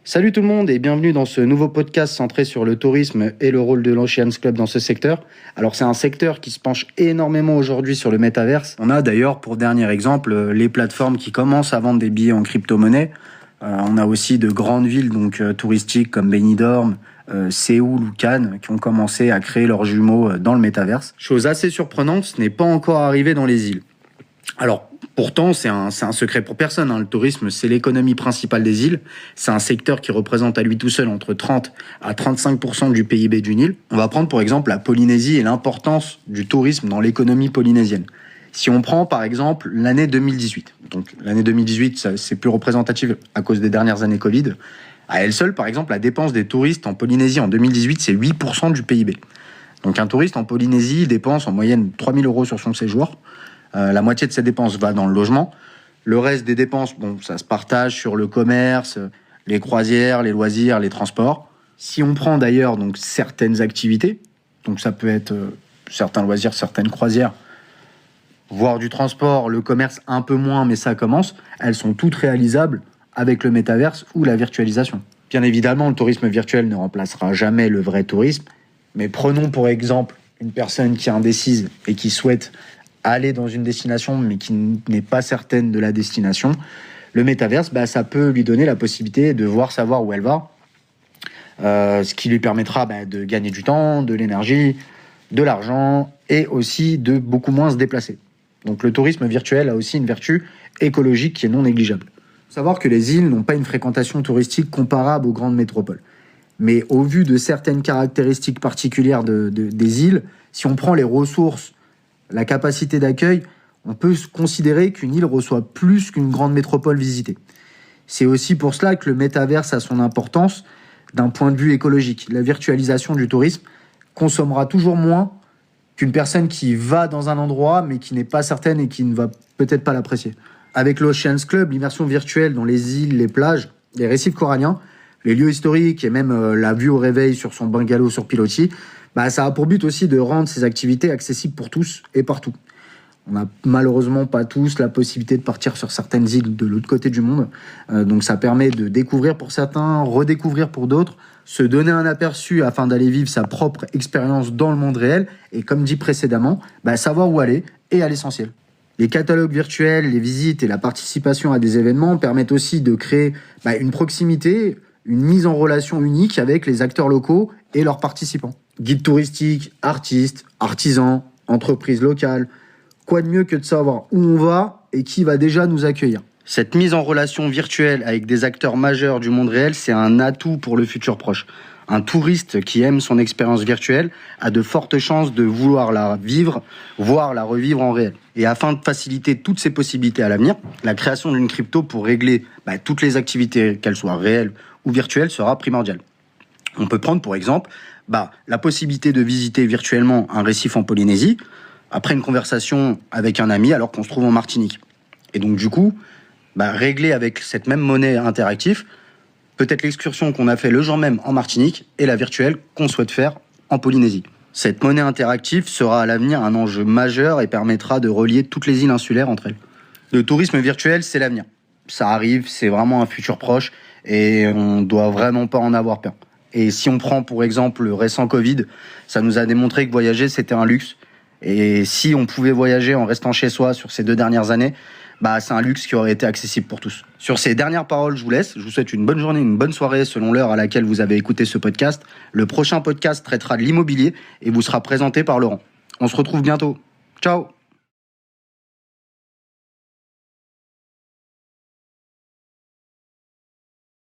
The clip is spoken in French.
Salut tout le monde et bienvenue dans ce nouveau podcast centré sur le tourisme et le rôle de l'Oceans Club dans ce secteur. Alors c'est un secteur qui se penche énormément aujourd'hui sur le métaverse. On a d'ailleurs pour dernier exemple les plateformes qui commencent à vendre des billets en crypto-monnaie. On a aussi de grandes villes touristiques comme Benidorm, Séoul ou Cannes qui ont commencé à créer leurs jumeaux dans le métaverse. Chose assez surprenante, ce n'est pas encore arrivé dans les îles. Alors, pourtant, c'est un secret pour personne. Le tourisme, c'est l'économie principale des îles. C'est un secteur qui représente à lui tout seul entre 30 à 35% du PIB d'une île. On va prendre pour exemple la Polynésie et l'importance du tourisme dans l'économie polynésienne. Si on prend par exemple l'année 2018, donc l'année 2018, c'est plus représentatif à cause des dernières années Covid. À elle seule, par exemple, la dépense des touristes en Polynésie en 2018, c'est 8% du PIB. Donc un touriste en Polynésie dépense en moyenne 3 000 € sur son séjour. La moitié de ses dépenses va dans le logement. Le reste des dépenses, ça se partage sur le commerce, les croisières, les loisirs, les transports. Si on prend d'ailleurs certaines activités, donc ça peut être certains loisirs, certaines croisières, voire du transport, le commerce un peu moins, mais ça commence, elles sont toutes réalisables avec le métaverse ou la virtualisation. Bien évidemment, le tourisme virtuel ne remplacera jamais le vrai tourisme, mais prenons pour exemple une personne qui est indécise et qui souhaite aller dans une destination mais qui n'est pas certaine de la destination. Le métaverse, ça peut lui donner la possibilité de savoir où elle va, ce qui lui permettra de gagner du temps, de l'énergie, de l'argent et aussi de beaucoup moins se déplacer. Donc le tourisme virtuel a aussi une vertu écologique qui est non négligeable. Il faut savoir que les îles n'ont pas une fréquentation touristique comparable aux grandes métropoles. Mais au vu de certaines caractéristiques particulières des îles, si on prend les ressources, la capacité d'accueil, on peut considérer qu'une île reçoit plus qu'une grande métropole visitée. C'est aussi pour cela que le métaverse a son importance d'un point de vue écologique. La virtualisation du tourisme consommera toujours moins qu'une personne qui va dans un endroit mais qui n'est pas certaine et qui ne va peut-être pas l'apprécier. Avec l'Oceans Club, l'immersion virtuelle dans les îles, les plages, les récifs coralliens, les lieux historiques et même la vue au réveil sur son bungalow sur pilotis, ça a pour but aussi de rendre ces activités accessibles pour tous et partout. On n'a malheureusement pas tous la possibilité de partir sur certaines îles de l'autre côté du monde. Donc ça permet de découvrir pour certains, redécouvrir pour d'autres, se donner un aperçu afin d'aller vivre sa propre expérience dans le monde réel. Et comme dit précédemment, savoir où aller et à l'essentiel. Les catalogues virtuels, les visites et la participation à des événements permettent aussi de créer une proximité, une mise en relation unique avec les acteurs locaux et leurs participants. Guides touristiques, artistes, artisans, entreprises locales. Quoi de mieux que de savoir où on va et qui va déjà nous accueillir. Cette mise en relation virtuelle avec des acteurs majeurs du monde réel, c'est un atout pour le futur proche. Un touriste qui aime son expérience virtuelle a de fortes chances de vouloir la vivre, voire la revivre en réel. Et afin de faciliter toutes ces possibilités à l'avenir, la création d'une crypto pour régler toutes les activités, qu'elles soient réelles ou virtuelles, sera primordiale. On peut prendre pour exemple la possibilité de visiter virtuellement un récif en Polynésie après une conversation avec un ami alors qu'on se trouve en Martinique. Et donc du coup, régler avec cette même monnaie interactive peut-être l'excursion qu'on a fait le jour même en Martinique et la virtuelle qu'on souhaite faire en Polynésie. Cette monnaie interactive sera à l'avenir un enjeu majeur et permettra de relier toutes les îles insulaires entre elles. Le tourisme virtuel, c'est l'avenir. Ça arrive, c'est vraiment un futur proche et on doit vraiment pas en avoir peur. Et si on prend pour exemple le récent Covid, ça nous a démontré que voyager c'était un luxe. Et si on pouvait voyager en restant chez soi sur ces 2 dernières années, c'est un luxe qui aurait été accessible pour tous. Sur ces dernières paroles, je vous laisse. Je vous souhaite une bonne journée, une bonne soirée selon l'heure à laquelle vous avez écouté ce podcast. Le prochain podcast traitera de l'immobilier et vous sera présenté par Laurent. On se retrouve bientôt. Ciao!